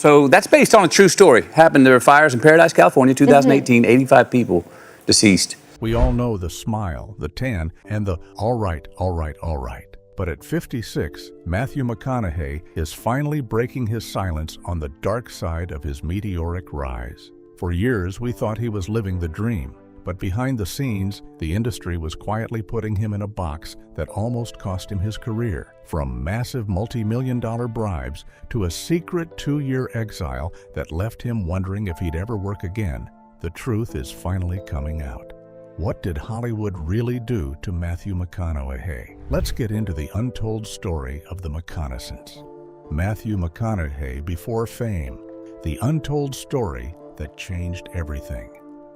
So that's based on a true story. Happened. There were fires in Paradise, California, 2018, 85 people deceased. We all know the smile, the tan, and the all right, all right, all right. But at 56, Matthew McConaughey is finally breaking his silence on the dark side of his meteoric rise. For years, we thought he was living the dream. But behind the scenes, the industry was quietly putting him in a box that almost cost him his career. From massive multi-million-dollar bribes to a secret 2-year exile that left him wondering if he'd ever work again, the truth is finally coming out. What did Hollywood really do to Matthew McConaughey? Let's get into the untold story of the McConaissance. Matthew McConaughey before fame, the untold story that changed everything.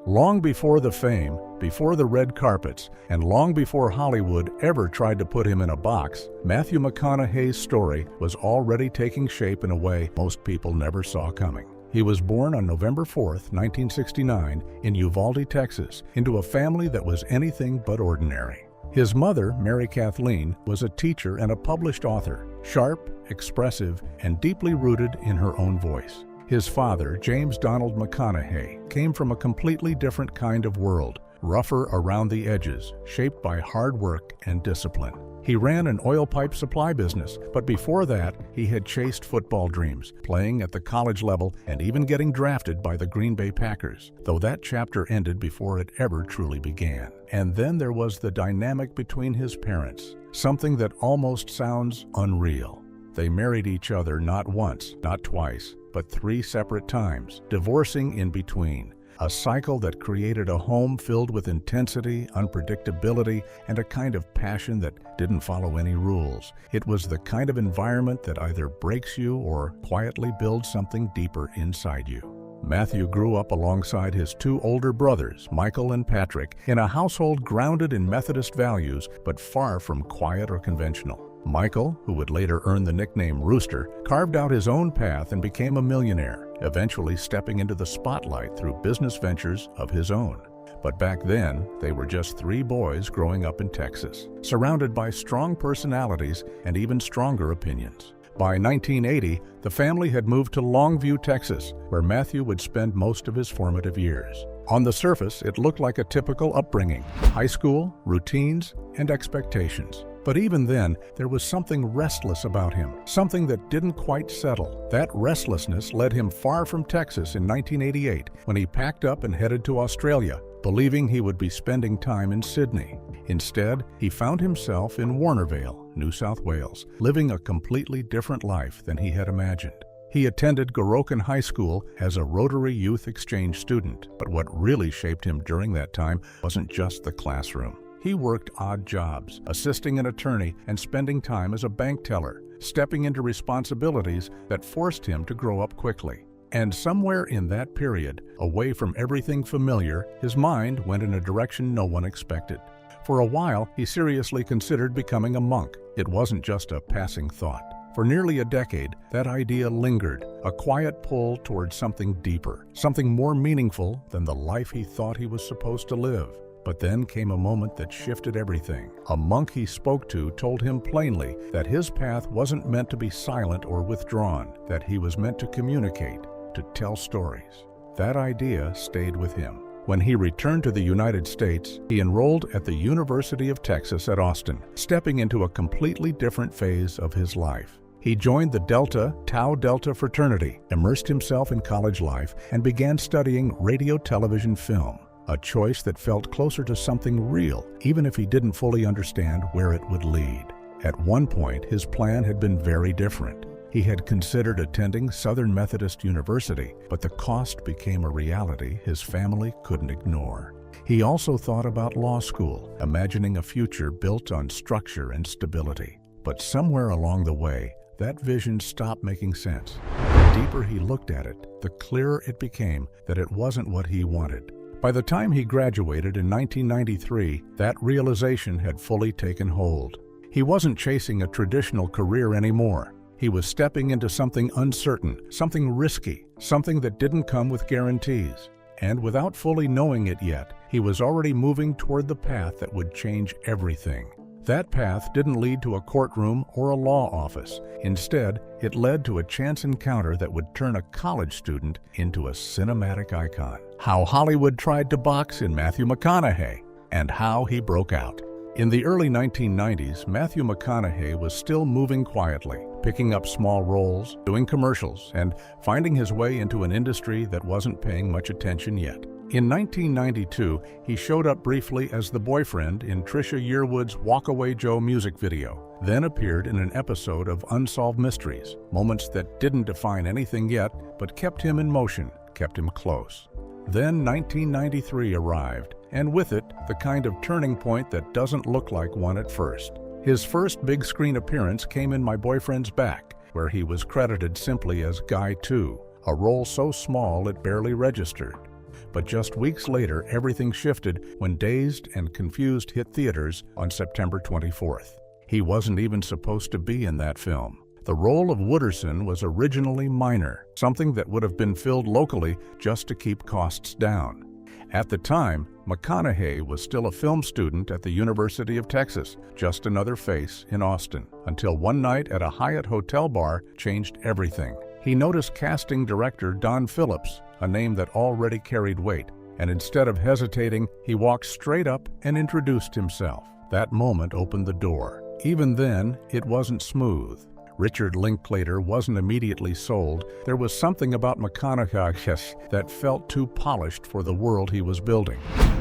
Long before the fame, before the red carpets, and long before Hollywood ever tried to put him in a box, Matthew McConaughey's story was already taking shape in a way most people never saw coming. He was born on November 4th, 1969, in Uvalde, Texas, into a family that was anything but ordinary. His mother, Mary Kathleen, was a teacher and a published author, sharp, expressive, and deeply rooted in her own voice. His father, James Donald McConaughey, came from a completely different kind of world, rougher around the edges, shaped by hard work and discipline. He ran an oil pipe supply business, but before that, he had chased football dreams, playing at the college level and even getting drafted by the Green Bay Packers, though that chapter ended before it ever truly began. And then there was the dynamic between his parents, something that almost sounds unreal. They married each other not once, not twice, but 3 separate times, divorcing in between. A cycle that created a home filled with intensity, unpredictability, and a kind of passion that didn't follow any rules. It was the kind of environment that either breaks you or quietly builds something deeper inside you. Matthew grew up alongside his 2 older brothers, Michael and Patrick, in a household grounded in Methodist values, but far from quiet or conventional. Michael, who would later earn the nickname Rooster, carved out his own path and became a millionaire, eventually stepping into the spotlight through business ventures of his own. But back then, they were just 3 boys growing up in Texas, surrounded by strong personalities and even stronger opinions. By 1980, the family had moved to Longview, Texas, where Matthew would spend most of his formative years. On the surface, it looked like a typical upbringing: high school, routines, and expectations. But even then, there was something restless about him, something that didn't quite settle. That restlessness led him far from Texas in 1988, when he packed up and headed to Australia, believing he would be spending time in Sydney. Instead, he found himself in Warnervale, New South Wales, living a completely different life than he had imagined. He attended Gorokan High School as a Rotary Youth Exchange student, but what really shaped him during that time wasn't just the classroom. He worked odd jobs, assisting an attorney and spending time as a bank teller, stepping into responsibilities that forced him to grow up quickly. And somewhere in that period, away from everything familiar, his mind went in a direction no one expected. For a while, he seriously considered becoming a monk. It wasn't just a passing thought. For nearly a decade, that idea lingered, a quiet pull towards something deeper, something more meaningful than the life he thought he was supposed to live. But then came a moment that shifted everything. A monk he spoke to told him plainly that his path wasn't meant to be silent or withdrawn, that he was meant to communicate, to tell stories. That idea stayed with him. When he returned to the United States, he enrolled at the University of Texas at Austin, stepping into a completely different phase of his life. He joined the Tau Delta fraternity, immersed himself in college life, and began studying radio, television, film. A choice that felt closer to something real, even if he didn't fully understand where it would lead. At one point, his plan had been very different. He had considered attending Southern Methodist University, but the cost became a reality his family couldn't ignore. He also thought about law school, imagining a future built on structure and stability. But somewhere along the way, that vision stopped making sense. The deeper he looked at it, the clearer it became that it wasn't what he wanted. By the time he graduated in 1993, that realization had fully taken hold. He wasn't chasing a traditional career anymore. He was stepping into something uncertain, something risky, something that didn't come with guarantees. And without fully knowing it yet, he was already moving toward the path that would change everything. That path didn't lead to a courtroom or a law office. Instead, it led to a chance encounter that would turn a college student into a cinematic icon. How Hollywood tried to box in Matthew McConaughey, and how he broke out. In the early 1990s, Matthew McConaughey was still moving quietly, picking up small roles, doing commercials, and finding his way into an industry that wasn't paying much attention yet. In 1992, he showed up briefly as the boyfriend in Trisha Yearwood's Walk Away Joe music video, then appeared in an episode of Unsolved Mysteries, moments that didn't define anything yet, but kept him in motion, kept him close. Then 1993 arrived, and with it, the kind of turning point that doesn't look like one at first. His first big screen appearance came in My Boyfriend's Back, where he was credited simply as Guy 2, a role so small it barely registered. But just weeks later, everything shifted when Dazed and Confused hit theaters on September 24th. He wasn't even supposed to be in that film. The role of Wooderson was originally minor, something that would have been filled locally just to keep costs down. At the time, McConaughey was still a film student at the University of Texas, just another face in Austin, until one night at a Hyatt hotel bar changed everything. He noticed casting director Don Phillips, a name that already carried weight, and instead of hesitating, he walked straight up and introduced himself. That moment opened the door. Even then, it wasn't smooth. Richard Linklater wasn't immediately sold. There was something about McConaissance that felt too polished for the world he was building.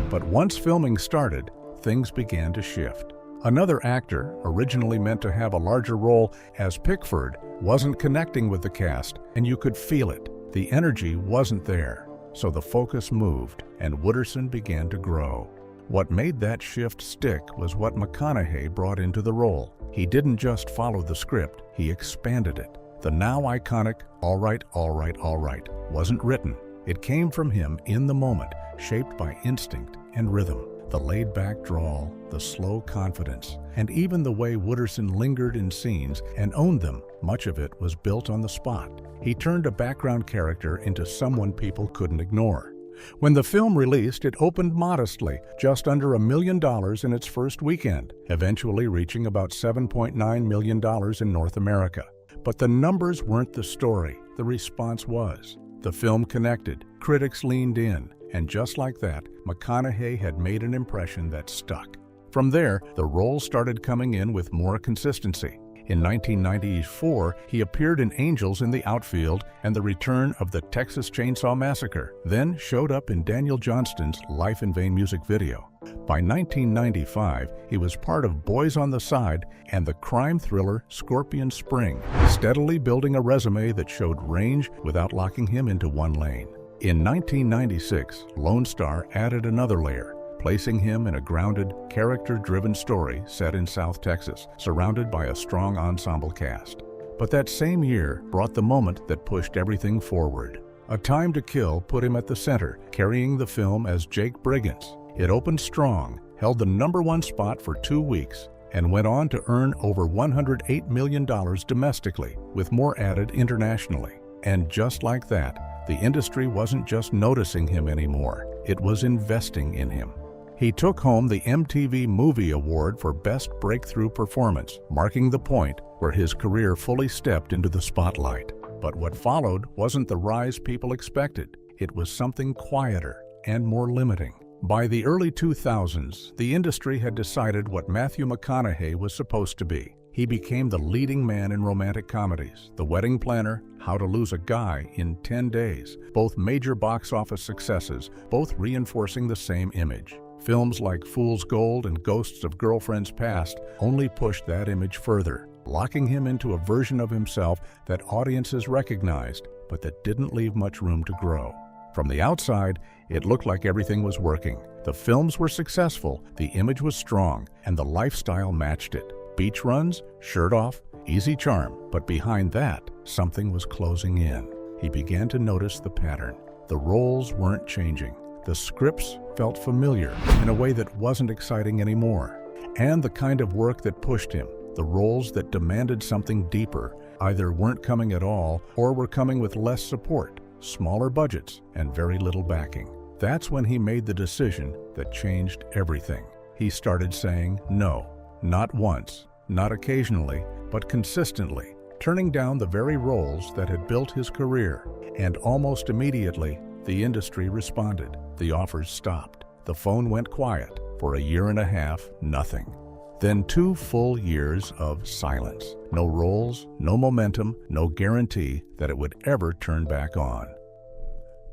But once filming started, things began to shift. Another actor, originally meant to have a larger role as Pickford, wasn't connecting with the cast, and you could feel it. The energy wasn't there. So the focus moved, and Wooderson began to grow. What made that shift stick was what McConaughey brought into the role. He didn't just follow the script, he expanded it. The now iconic, all right, all right, all right, wasn't written. It came from him in the moment, shaped by instinct and rhythm. The laid-back drawl, the slow confidence, and even the way Wooderson lingered in scenes and owned them, much of it was built on the spot. He turned a background character into someone people couldn't ignore. When the film released, it opened modestly, just under $1 million in its first weekend, eventually reaching about $7.9 million in North America. But the numbers weren't the story, the response was. The film connected, critics leaned in, and just like that, McConaughey had made an impression that stuck. From there, the role started coming in with more consistency. In 1994, he appeared in Angels in the Outfield and The Return of the Texas Chainsaw Massacre, then showed up in Daniel Johnston's Life in Vain music video. By 1995, he was part of Boys on the Side and the crime thriller Scorpion Spring, steadily building a resume that showed range without locking him into one lane. In 1996, Lone Star added another layer, placing him in a grounded, character-driven story set in South Texas, surrounded by a strong ensemble cast. But that same year brought the moment that pushed everything forward. A Time to Kill put him at the center, carrying the film as Jake Briggins. It opened strong, held the #1 spot for 2 weeks, and went on to earn over $108 million domestically, with more added internationally. And just like that, the industry wasn't just noticing him anymore, it was investing in him. He took home the MTV Movie Award for Best Breakthrough Performance, marking the point where his career fully stepped into the spotlight. But what followed wasn't the rise people expected. It was something quieter and more limiting. By the early 2000s, the industry had decided what Matthew McConaughey was supposed to be. He became the leading man in romantic comedies, The Wedding Planner, How to Lose a Guy in 10 Days, both major box office successes, both reinforcing the same image. Films like Fool's Gold and Ghosts of Girlfriends Past only pushed that image further, locking him into a version of himself that audiences recognized, but that didn't leave much room to grow. From the outside, it looked like everything was working. The films were successful, the image was strong, and the lifestyle matched it. Beach runs, shirt off, easy charm. But behind that, something was closing in. He began to notice the pattern. The roles weren't changing. The scripts felt familiar in a way that wasn't exciting anymore. And the kind of work that pushed him, the roles that demanded something deeper, either weren't coming at all or were coming with less support, smaller budgets, and very little backing. That's when he made the decision that changed everything. He started saying no. not once, not occasionally, but consistently, turning down the very roles that had built his career. And almost immediately, the industry responded. The offers stopped. The phone went quiet. For a year and a half, nothing. Then 2 full years of silence. No roles, no momentum, no guarantee that it would ever turn back on.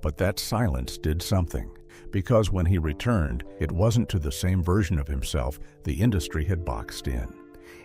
But that silence did something, because when he returned, it wasn't to the same version of himself the industry had boxed in.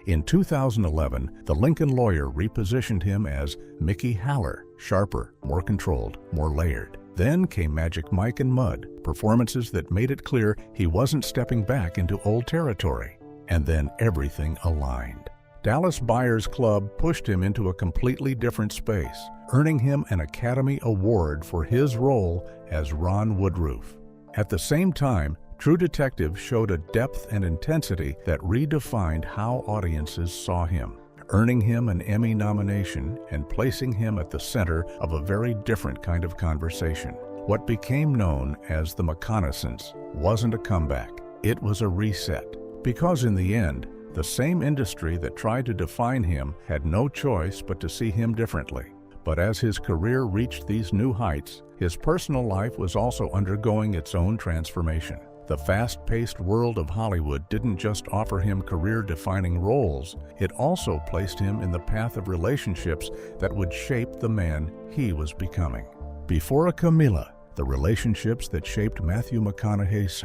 In 2011, the Lincoln Lawyer repositioned him as Mickey Haller, sharper, more controlled, more layered. Then came Magic Mike and Mud, performances that made it clear he wasn't stepping back into old territory. And then everything aligned. Dallas Buyers Club pushed him into a completely different space, earning him an Academy Award for his role as Ron Woodroof. At the same time, True Detective showed a depth and intensity that redefined how audiences saw him, earning him an Emmy nomination and placing him at the center of a very different kind of conversation. What became known as the McConaissance wasn't a comeback, it was a reset. Because in the end, the same industry that tried to define him had no choice but to see him differently. But as his career reached these new heights, his personal life was also undergoing its own transformation. The fast-paced world of Hollywood didn't just offer him career-defining roles, it also placed him in the path of relationships that would shape the man he was becoming. Before a Camila, the relationships that shaped Matthew McConaughey's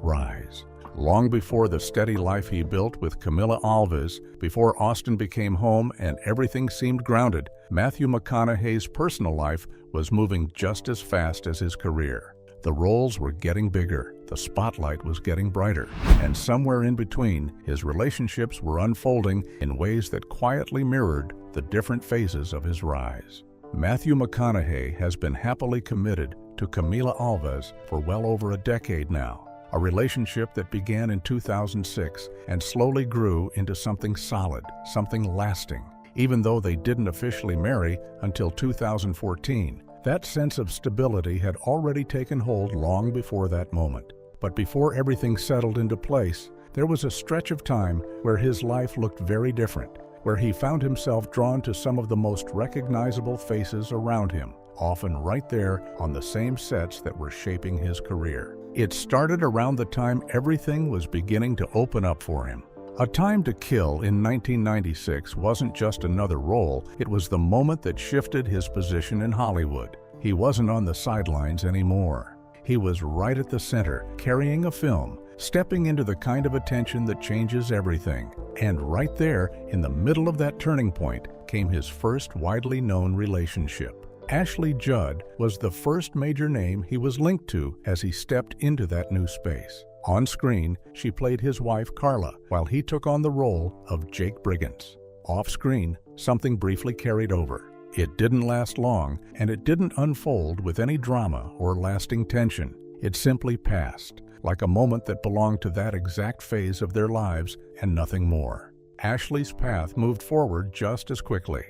rise. Long before the steady life he built with Camila Alves, before Austin became home and everything seemed grounded, Matthew McConaughey's personal life was moving just as fast as his career. The roles were getting bigger, the spotlight was getting brighter, and somewhere in between, his relationships were unfolding in ways that quietly mirrored the different phases of his rise. Matthew McConaughey has been happily committed to Camila Alves for well over a decade now. A relationship that began in 2006 and slowly grew into something solid, something lasting. Even though they didn't officially marry until 2014, that sense of stability had already taken hold long before that moment. But before everything settled into place, there was a stretch of time where his life looked very different, where he found himself drawn to some of the most recognizable faces around him, often right there on the same sets that were shaping his career. It started around the time everything was beginning to open up for him. A Time to Kill in 1996 wasn't just another role, it was the moment that shifted his position in Hollywood. He wasn't on the sidelines anymore. He was right at the center, carrying a film, stepping into the kind of attention that changes everything. And right there, in the middle of that turning point, came his first widely known relationship. Ashley Judd was the first major name he was linked to as he stepped into that new space. On screen, she played his wife Carla, while he took on the role of Jake Brigance. Off screen, something briefly carried over. It didn't last long, and it didn't unfold with any drama or lasting tension. It simply passed, like a moment that belonged to that exact phase of their lives and nothing more. Ashley's path moved forward just as quickly.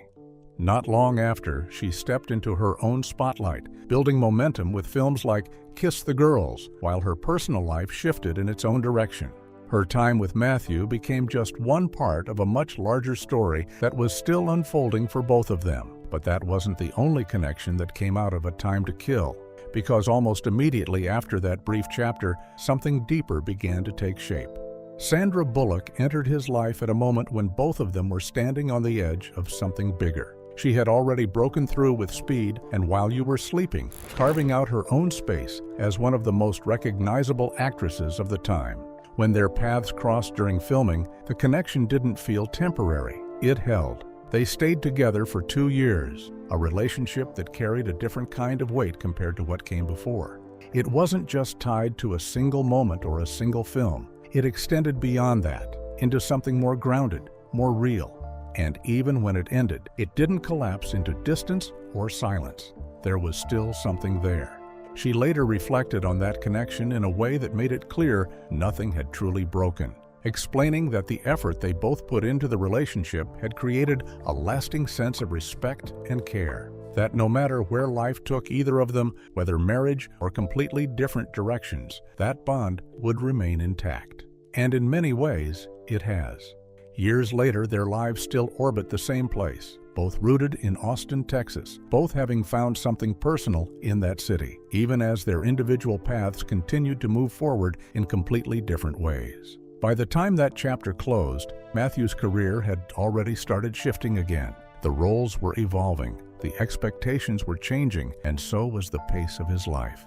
Not long after, she stepped into her own spotlight, building momentum with films like Kiss the Girls, while her personal life shifted in its own direction. Her time with Matthew became just one part of a much larger story that was still unfolding for both of them. But that wasn't the only connection that came out of A Time to Kill, because almost immediately after that brief chapter, something deeper began to take shape. Sandra Bullock entered his life at a moment when both of them were standing on the edge of something bigger. She had already broken through with Speed and While You Were Sleeping, carving out her own space as one of the most recognizable actresses of the time. When their paths crossed during filming, the connection didn't feel temporary. It held. They stayed together for 2 years, a relationship that carried a different kind of weight compared to what came before. It wasn't just tied to a single moment or a single film. It extended beyond that, into something more grounded, more real. And even when it ended, it didn't collapse into distance or silence. There was still something there. She later reflected on that connection in a way that made it clear nothing had truly broken, explaining that the effort they both put into the relationship had created a lasting sense of respect and care. That no matter where life took either of them, whether marriage or completely different directions, that bond would remain intact. And in many ways, it has. Years later, their lives still orbit the same place, both rooted in Austin, Texas, both having found something personal in that city, even as their individual paths continued to move forward in completely different ways. By the time that chapter closed, Matthew's career had already started shifting again. The roles were evolving, the expectations were changing, and so was the pace of his life.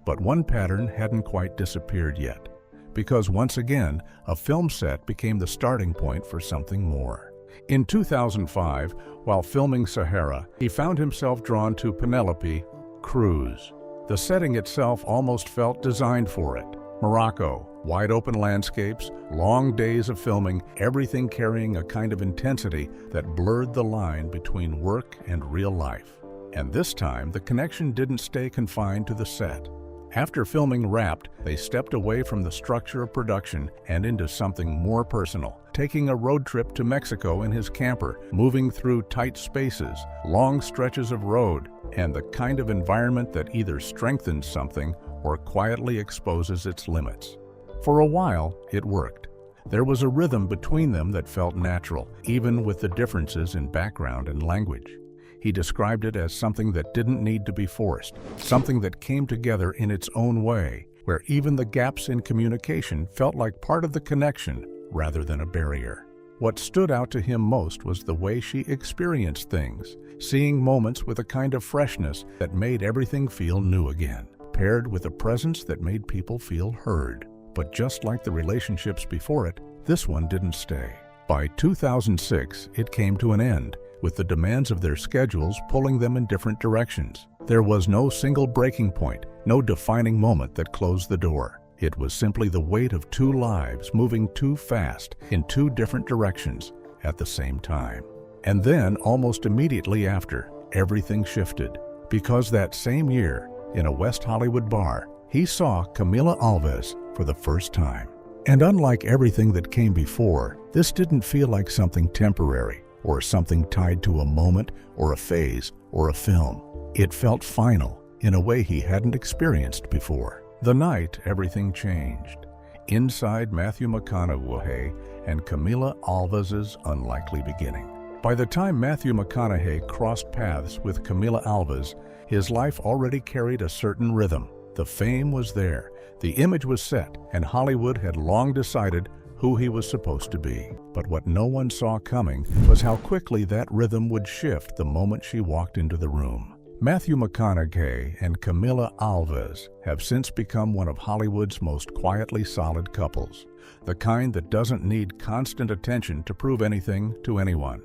But one pattern hadn't quite disappeared yet, because once again, a film set became the starting point for something more. In 2005, while filming Sahara, he found himself drawn to Penelope Cruz. The setting itself almost felt designed for it. Morocco, wide-open landscapes, long days of filming, everything carrying a kind of intensity that blurred the line between work and real life. And this time, the connection didn't stay confined to the set. After filming wrapped, they stepped away from the structure of production and into something more personal, taking a road trip to Mexico in his camper, moving through tight spaces, long stretches of road, and the kind of environment that either strengthens something or quietly exposes its limits. For a while, it worked. There was a rhythm between them that felt natural, even with the differences in background and language. He described it as something that didn't need to be forced, something that came together in its own way, where even the gaps in communication felt like part of the connection rather than a barrier. What stood out to him most was the way she experienced things, seeing moments with a kind of freshness that made everything feel new again, paired with a presence that made people feel heard. But just like the relationships before it, this one didn't stay. By 2006, it came to an end, with the demands of their schedules pulling them in different directions. There was no single breaking point, no defining moment that closed the door. It was simply the weight of two lives moving too fast in two different directions at the same time. And then, almost immediately after, everything shifted. Because that same year, in a West Hollywood bar, he saw Camila Alves for the first time. And unlike everything that came before, this didn't feel like something temporary, or something tied to a moment, or a phase, or a film. It felt final, in a way he hadn't experienced before. The night, everything changed. Inside Matthew McConaughey and Camila Alves' unlikely beginning. By the time Matthew McConaughey crossed paths with Camila Alves, his life already carried a certain rhythm. The fame was there, the image was set, and Hollywood had long decided who he was supposed to be. But what no one saw coming was how quickly that rhythm would shift the moment she walked into the room. Matthew McConaughey and Camila Alves have since become one of Hollywood's most quietly solid couples, the kind that doesn't need constant attention to prove anything to anyone.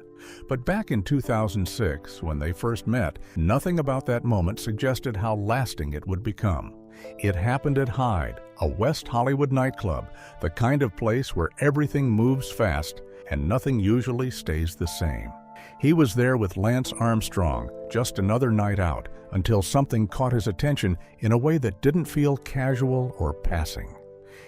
But back in 2006, when they first met, nothing about that moment suggested how lasting it would become. It happened at Hyde, a West Hollywood nightclub, the kind of place where everything moves fast and nothing usually stays the same. He was there with Lance Armstrong, just another night out, until something caught his attention in a way that didn't feel casual or passing.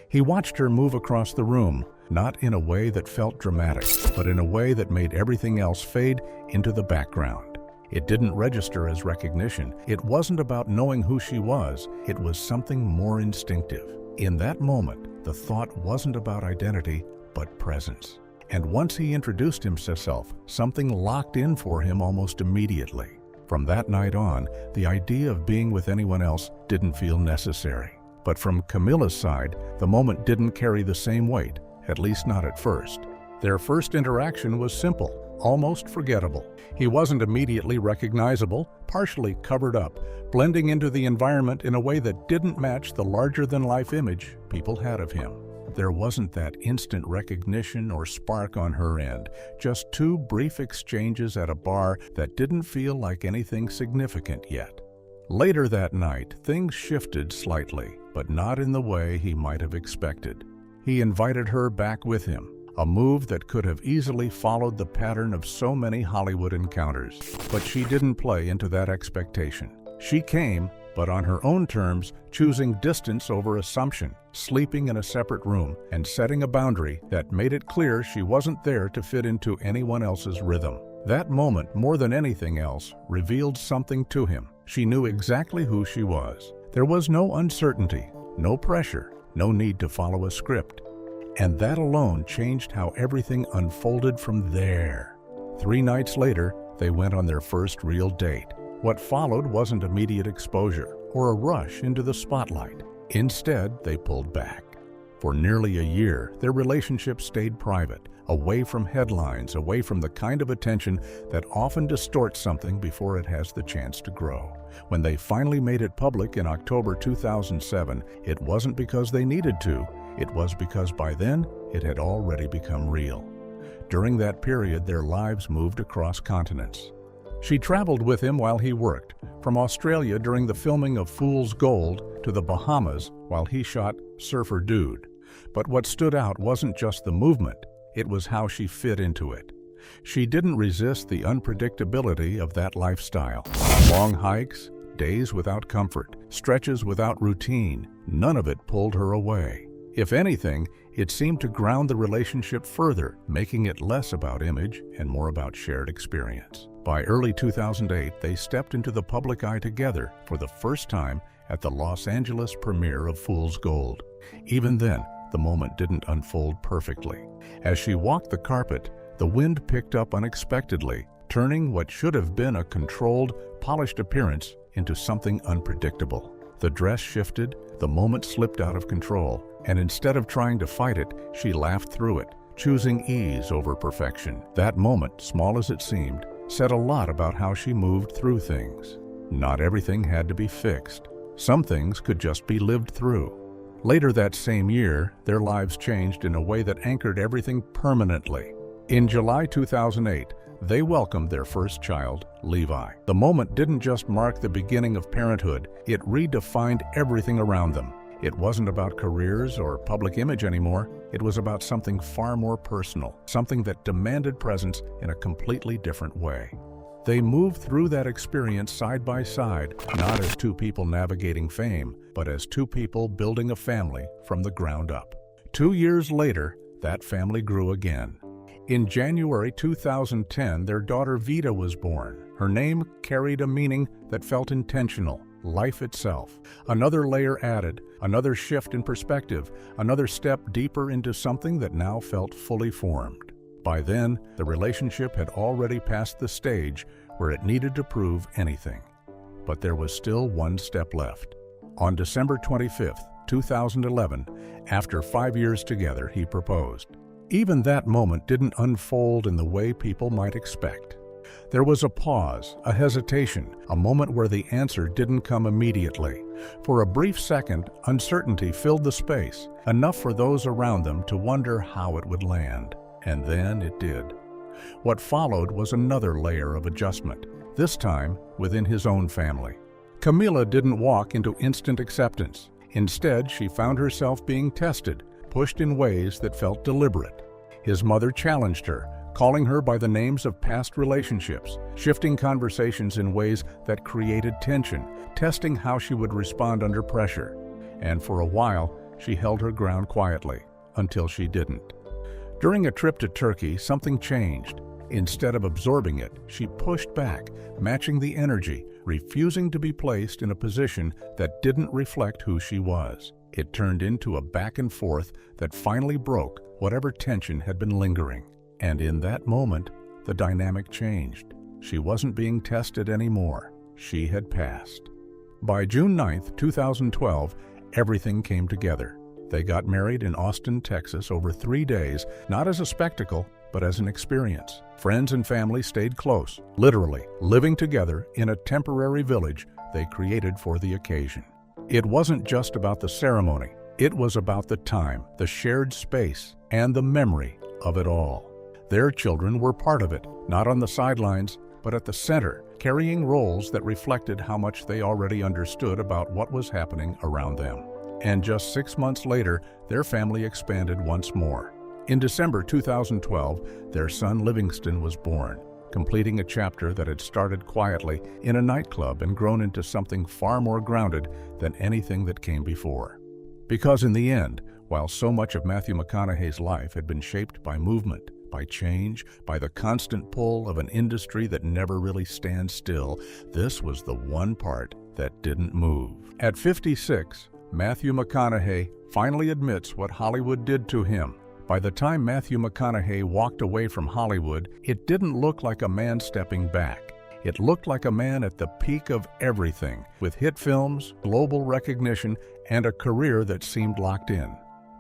He watched her move across the room, not in a way that felt dramatic, but in a way that made everything else fade into the background. It didn't register as recognition. It wasn't about knowing who she was. It was something more instinctive. In that moment, the thought wasn't about identity, but presence. And once he introduced himself, something locked in for him almost immediately. From that night on, the idea of being with anyone else didn't feel necessary. But from Camila's side, the moment didn't carry the same weight, at least not at first. Their first interaction was simple, almost forgettable. He wasn't immediately recognizable, partially covered up, blending into the environment in a way that didn't match the larger-than-life image people had of him. There wasn't that instant recognition or spark on her end, just two brief exchanges at a bar that didn't feel like anything significant yet. Later that night, things shifted slightly, but not in the way he might have expected. He invited her back with him, a move that could have easily followed the pattern of so many Hollywood encounters. But she didn't play into that expectation. She came, but on her own terms, choosing distance over assumption, sleeping in a separate room, and setting a boundary that made it clear she wasn't there to fit into anyone else's rhythm. That moment, more than anything else, revealed something to him. She knew exactly who she was. There was no uncertainty, no pressure, no need to follow a script. And that alone changed how everything unfolded from there. 3 nights later, they went on their first real date. What followed wasn't immediate exposure or a rush into the spotlight. Instead, they pulled back. For nearly a year, their relationship stayed private, away from headlines, away from the kind of attention that often distorts something before it has the chance to grow. When they finally made it public in October 2007, it wasn't because they needed to, it was because by then, it had already become real. During that period, their lives moved across continents. She traveled with him while he worked, from Australia during the filming of Fool's Gold to the Bahamas while he shot Surfer Dude. But what stood out wasn't just the movement, it was how she fit into it. She didn't resist the unpredictability of that lifestyle. Long hikes, days without comfort, stretches without routine, none of it pulled her away. If anything, it seemed to ground the relationship further, making it less about image and more about shared experience. By early 2008, they stepped into the public eye together for the first time at the Los Angeles premiere of Fool's Gold. Even then, the moment didn't unfold perfectly. As she walked the carpet, the wind picked up unexpectedly, turning what should have been a controlled, polished appearance into something unpredictable. The dress shifted, the moment slipped out of control, and instead of trying to fight it, she laughed through it, choosing ease over perfection. That moment, small as it seemed, said a lot about how she moved through things. Not everything had to be fixed. Some things could just be lived through. Later that same year, their lives changed in a way that anchored everything permanently. In July 2008, they welcomed their first child, Levi. The moment didn't just mark the beginning of parenthood, it redefined everything around them. It wasn't about careers or public image anymore, it was about something far more personal, something that demanded presence in a completely different way. They moved through that experience side by side, not as two people navigating fame, but as two people building a family from the ground up. 2 years later, that family grew again. In January 2010, their daughter Vida was born. Her name carried a meaning that felt intentional, life itself. Another layer added, another shift in perspective, another step deeper into something that now felt fully formed. By then, the relationship had already passed the stage where it needed to prove anything. But there was still one step left. On December 25, 2011, after 5 years together, he proposed. Even that moment didn't unfold in the way people might expect. There was a pause, a hesitation, a moment where the answer didn't come immediately. For a brief second, uncertainty filled the space, enough for those around them to wonder how it would land. And then it did. What followed was another layer of adjustment, this time within his own family. Camila didn't walk into instant acceptance. Instead, she found herself being tested, pushed in ways that felt deliberate. His mother challenged her, calling her by the names of past relationships, shifting conversations in ways that created tension, testing how she would respond under pressure. And for a while, she held her ground quietly, until she didn't. During a trip to Turkey, something changed. Instead of absorbing it, she pushed back, matching the energy, refusing to be placed in a position that didn't reflect who she was. It turned into a back and forth that finally broke whatever tension had been lingering. And in that moment, the dynamic changed. She wasn't being tested anymore. She had passed. By June 9, 2012, everything came together. They got married in Austin, Texas over 3 days, not as a spectacle, but as an experience. Friends and family stayed close, literally living together in a temporary village they created for the occasion. It wasn't just about the ceremony. It was about the time, the shared space, and the memory of it all. Their children were part of it, not on the sidelines, but at the center, carrying roles that reflected how much they already understood about what was happening around them. And just 6 months later, their family expanded once more. In December 2012, their son Livingston was born, completing a chapter that had started quietly in a nightclub and grown into something far more grounded than anything that came before. Because in the end, while so much of Matthew McConaughey's life had been shaped by movement, by change, by the constant pull of an industry that never really stands still, this was the one part that didn't move. At 56, Matthew McConaughey finally admits what Hollywood did to him. By the time Matthew McConaughey walked away from Hollywood, it didn't look like a man stepping back. It looked like a man at the peak of everything, with hit films, global recognition, and a career that seemed locked in.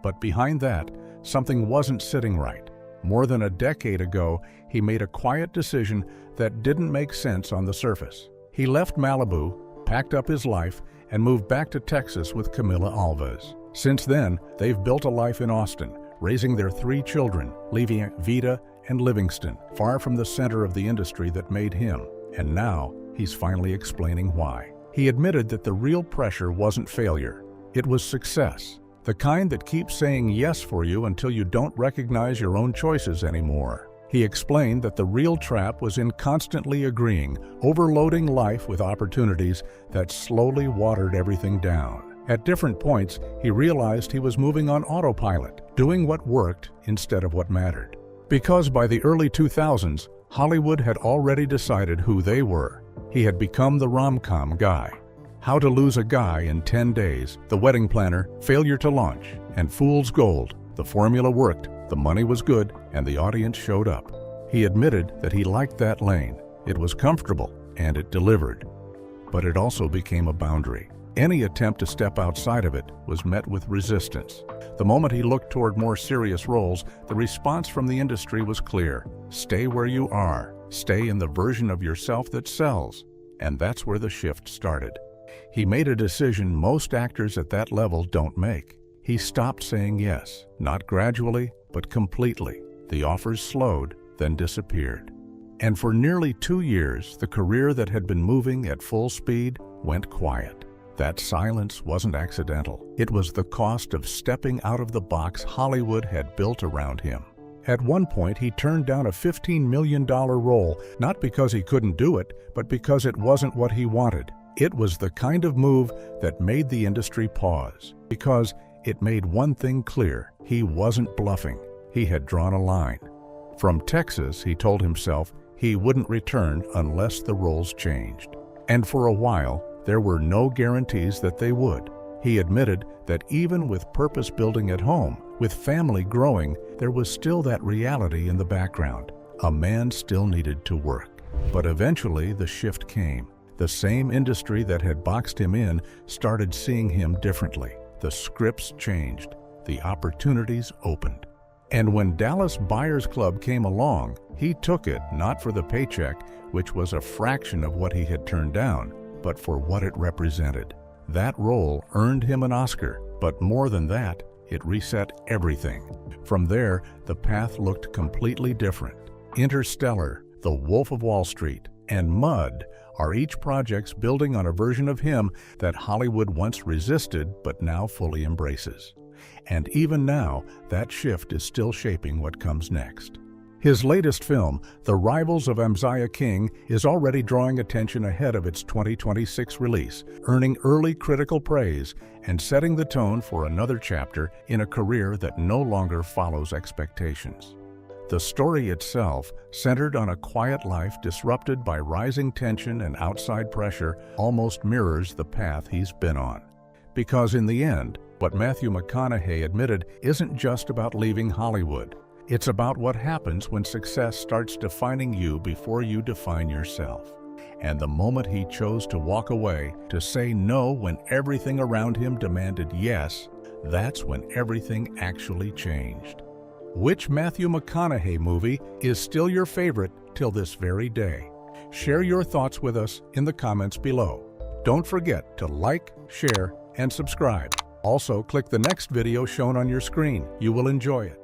But behind that, something wasn't sitting right. More than a decade ago, he made a quiet decision that didn't make sense on the surface. He left Malibu, packed up his life, and moved back to Texas with Camila Alves. Since then, they've built a life in Austin, raising their 3 children, leaving Vida and Livingston, far from the center of the industry that made him. And now, he's finally explaining why. He admitted that the real pressure wasn't failure. It was success. The kind that keeps saying yes for you until you don't recognize your own choices anymore. He explained that the real trap was in constantly agreeing, overloading life with opportunities that slowly watered everything down. At different points, he realized he was moving on autopilot, doing what worked instead of what mattered. Because by the early 2000s, Hollywood had already decided who they were. He had become the rom-com guy. How to Lose a Guy in 10 Days, The Wedding Planner, Failure to Launch, and Fool's Gold. The formula worked, the money was good, and the audience showed up. He admitted that he liked that lane. It was comfortable, and it delivered. But it also became a boundary. Any attempt to step outside of it was met with resistance. The moment he looked toward more serious roles, the response from the industry was clear. Stay where you are. Stay in the version of yourself that sells. And that's where the shift started. He made a decision most actors at that level don't make. He stopped saying yes, not gradually, but completely. The offers slowed, then disappeared. And for nearly 2 years, the career that had been moving at full speed went quiet. That silence wasn't accidental. It was the cost of stepping out of the box Hollywood had built around him. At one point, he turned down a $15 million role, not because he couldn't do it, but because it wasn't what he wanted. It was the kind of move that made the industry pause, because it made one thing clear: he wasn't bluffing. He had drawn a line. From Texas, he told himself, he wouldn't return unless the roles changed. And for a while, there were no guarantees that they would. He admitted that even with purpose building at home, with family growing, there was still that reality in the background. A man still needed to work. But eventually the shift came. The same industry that had boxed him in started seeing him differently. The scripts changed. The opportunities opened. And when Dallas Buyers Club came along, he took it not for the paycheck, which was a fraction of what he had turned down, but for what it represented. That role earned him an Oscar, but more than that, it reset everything. From there, the path looked completely different. Interstellar, The Wolf of Wall Street, and Mud are each projects building on a version of him that Hollywood once resisted but now fully embraces. And even now, that shift is still shaping what comes next. His latest film, The Rivals of Amziah King, is already drawing attention ahead of its 2026 release, earning early critical praise and setting the tone for another chapter in a career that no longer follows expectations. The story itself, centered on a quiet life disrupted by rising tension and outside pressure, almost mirrors the path he's been on. Because in the end, what Matthew McConaughey admitted isn't just about leaving Hollywood. It's about what happens when success starts defining you before you define yourself. And the moment he chose to walk away, to say no when everything around him demanded yes, that's when everything actually changed. Which Matthew McConaughey movie is still your favorite till this very day? Share your thoughts with us in the comments below. Don't forget to like, share, and subscribe. Also, click the next video shown on your screen. You will enjoy it.